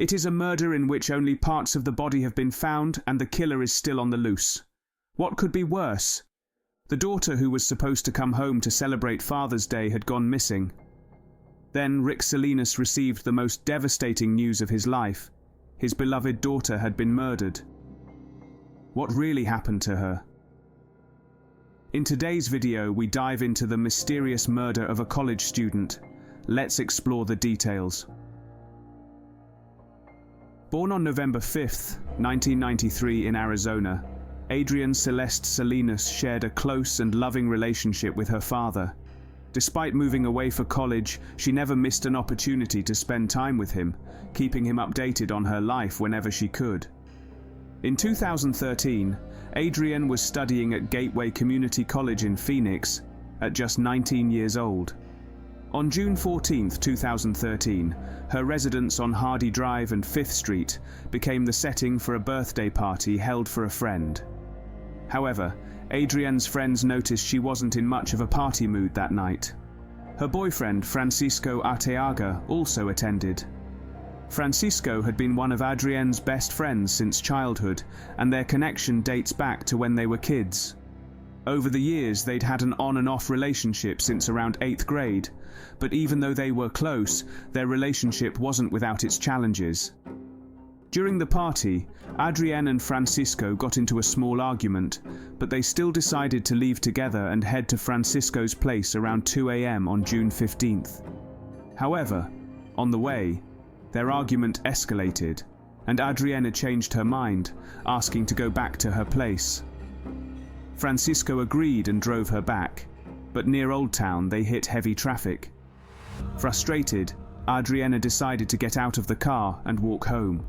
It is a murder in which only parts of the body have been found and the killer is still on the loose. What could be worse? The daughter who was supposed to come home to celebrate Father's Day had gone missing. Then Rick Salinas received the most devastating news of his life. His beloved daughter had been murdered. What really happened to her? In today's video, we dive into the mysterious murder of a college student. Let's explore the details. Born on November 5th, 1993 in Arizona, Adrienne Celeste Salinas shared a close and loving relationship with her father. Despite moving away for college, she never missed an opportunity to spend time with him, keeping him updated on her life whenever she could. In 2013, Adrienne was studying at Gateway Community College in Phoenix at just 19 years old. On June 14, 2013, her residence on Hardy Drive and 5th Street became the setting for a birthday party held for a friend. However, Adrienne's friends noticed she wasn't in much of a party mood that night. Her boyfriend, Francisco Arteaga, also attended. Francisco had been one of Adrienne's best friends since childhood, and their connection dates back to when they were kids. Over the years, they'd had an on and off relationship since around 8th grade, but even though they were close, their relationship wasn't without its challenges. During the party, Adrienne and Francisco got into a small argument, but they still decided to leave together and head to Francisco's place around 2 a.m. on June 15th. However, on the way, their argument escalated, and Adrienne changed her mind, asking to go back to her place. Francisco agreed and drove her back, but near Old Town they hit heavy traffic. Frustrated, Adrienne decided to get out of the car and walk home.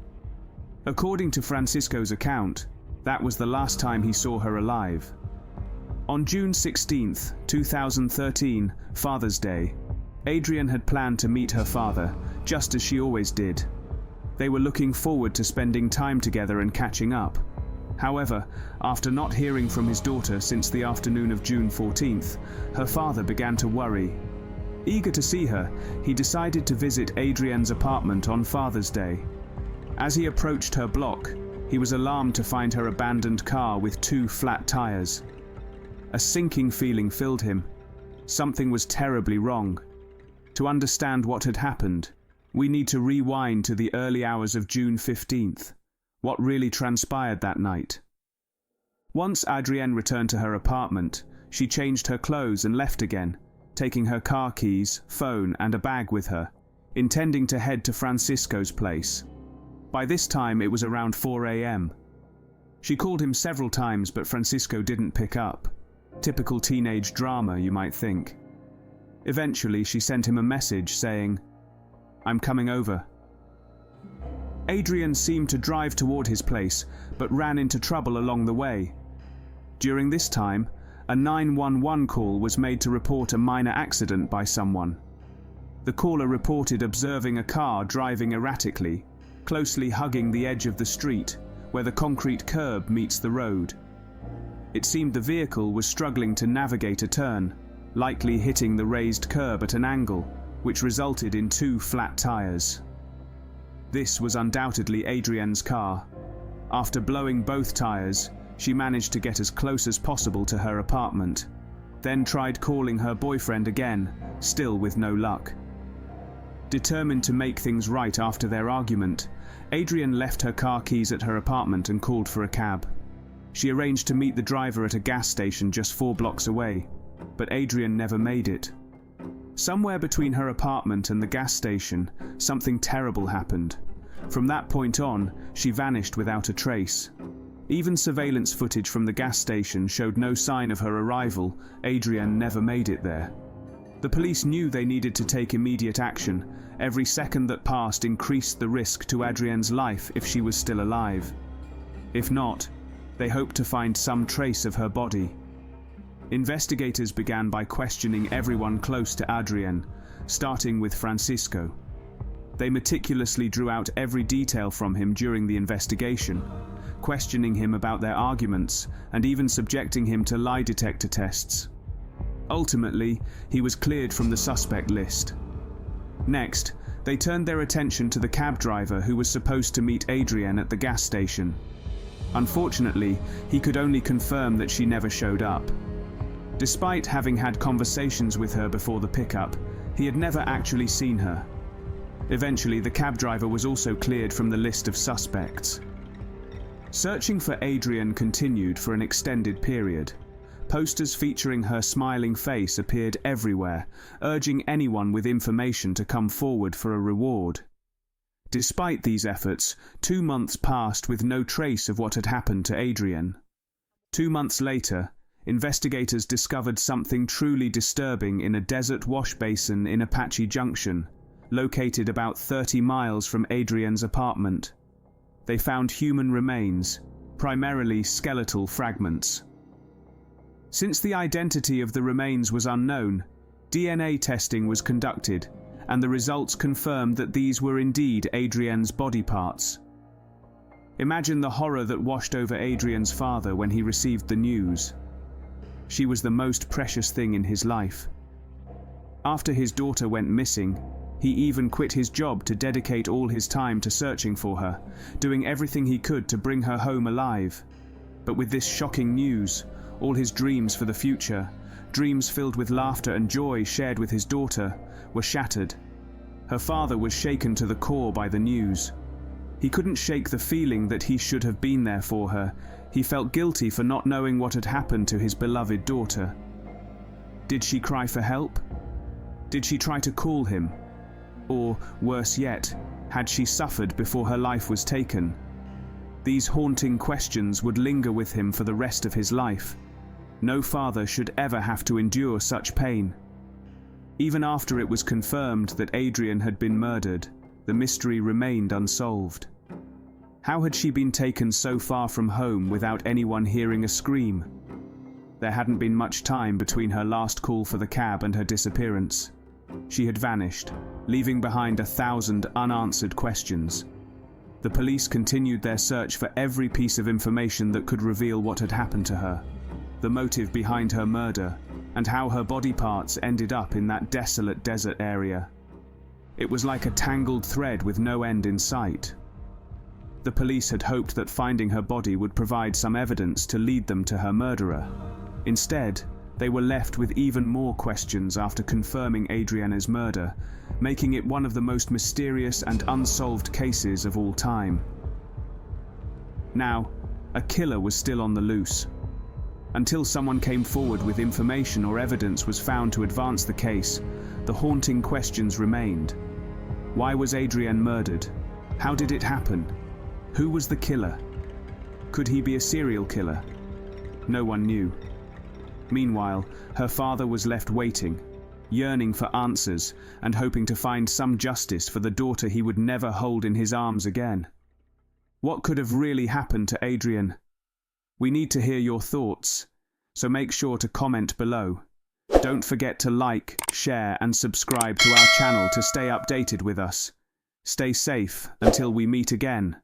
According to Francisco's account, that was the last time he saw her alive. On June 16, 2013, Father's Day, Adrienne had planned to meet her father, just as she always did. They were looking forward to spending time together and catching up. However, after not hearing from his daughter since the afternoon of June 14th, her father began to worry. Eager to see her, he decided to visit Adrienne's apartment on Father's Day. As he approached her block, he was alarmed to find her abandoned car with 2 flat tires. A sinking feeling filled him. Something was terribly wrong. To understand what had happened, we need to rewind to the early hours of June 15th. What really transpired that night? Once Adrienne returned to her apartment, she changed her clothes and left again, taking her car keys, phone, and a bag with her, intending to head to Francisco's place. By this time, it was around 4 a.m. She called him several times, but Francisco didn't pick up. Typical teenage drama, you might think. Eventually, she sent him a message saying, "I'm coming over." Adrienne seemed to drive toward his place, but ran into trouble along the way. During this time, a 911 call was made to report a minor accident by someone. The caller reported observing a car driving erratically, closely hugging the edge of the street, where the concrete curb meets the road. It seemed the vehicle was struggling to navigate a turn, likely hitting the raised curb at an angle, which resulted in 2 flat tires. This was undoubtedly Adrienne's car. After blowing both tires, she managed to get as close as possible to her apartment, then tried calling her boyfriend again, still with no luck. Determined to make things right after their argument, Adrienne left her car keys at her apartment and called for a cab. She arranged to meet the driver at a gas station just 4 blocks away, but Adrienne never made it. Somewhere between her apartment and the gas station, something terrible happened. From that point on, she vanished without a trace. Even surveillance footage from the gas station showed no sign of her arrival. Adrienne never made it there. The police knew they needed to take immediate action. Every second that passed increased the risk to Adrienne's life if she was still alive. If not, they hoped to find some trace of her body. Investigators began by questioning everyone close to Adrienne, starting with Francisco. They meticulously drew out every detail from him during the investigation, questioning him about their arguments and even subjecting him to lie detector tests. Ultimately, he was cleared from the suspect list. Next, They turned their attention to the cab driver who was supposed to meet Adrienne at the gas station. Unfortunately, he could only confirm that she never showed up. Despite having had conversations with her before the pickup, he had never actually seen her. Eventually, the cab driver was also cleared from the list of suspects. Searching for Adrienne continued for an extended period. Posters featuring her smiling face appeared everywhere, urging anyone with information to come forward for a reward. Despite these efforts, 2 months passed with no trace of what had happened to Adrienne. 2 months later, investigators discovered something truly disturbing in a desert wash basin in Apache Junction, located about 30 miles from Adrienne's apartment. They found human remains, primarily skeletal fragments. Since the identity of the remains was unknown, DNA testing was conducted, and the results confirmed that these were indeed Adrienne's body parts. Imagine the horror that washed over Adrienne's father when he received the news. She was the most precious thing in his life. After his daughter went missing, he even quit his job to dedicate all his time to searching for her, doing everything he could to bring her home alive. But with this shocking news, all his dreams for the future, dreams filled with laughter and joy shared with his daughter, were shattered. Her father was shaken to the core by the news. He couldn't shake the feeling that he should have been there for her. He felt guilty for not knowing what had happened to his beloved daughter. Did she cry for help? Did she try to call him? Or, worse yet, had she suffered before her life was taken? These haunting questions would linger with him for the rest of his life. No father should ever have to endure such pain. Even after it was confirmed that Adrienne had been murdered, the mystery remained unsolved. How had she been taken so far from home without anyone hearing a scream? There hadn't been much time between her last call for the cab and her disappearance. She had vanished, leaving behind 1,000 unanswered questions. The police continued their search for every piece of information that could reveal what had happened to her, the motive behind her murder, and how her body parts ended up in that desolate desert area. It was like a tangled thread with no end in sight. The police had hoped that finding her body would provide some evidence to lead them to her murderer. Instead, they were left with even more questions after confirming Adrienne's murder, making it one of the most mysterious and unsolved cases of all time. Now, a killer was still on the loose. Until someone came forward with information or evidence was found to advance the case, the haunting questions remained. Why was Adrienne murdered? How did it happen? Who was the killer? Could he be a serial killer? No one knew. Meanwhile, her father was left waiting, yearning for answers and hoping to find some justice for the daughter he would never hold in his arms again. What could have really happened to Adrienne? We need to hear your thoughts, so make sure to comment below. Don't forget to like, share and subscribe to our channel to stay updated with us. Stay safe until we meet again.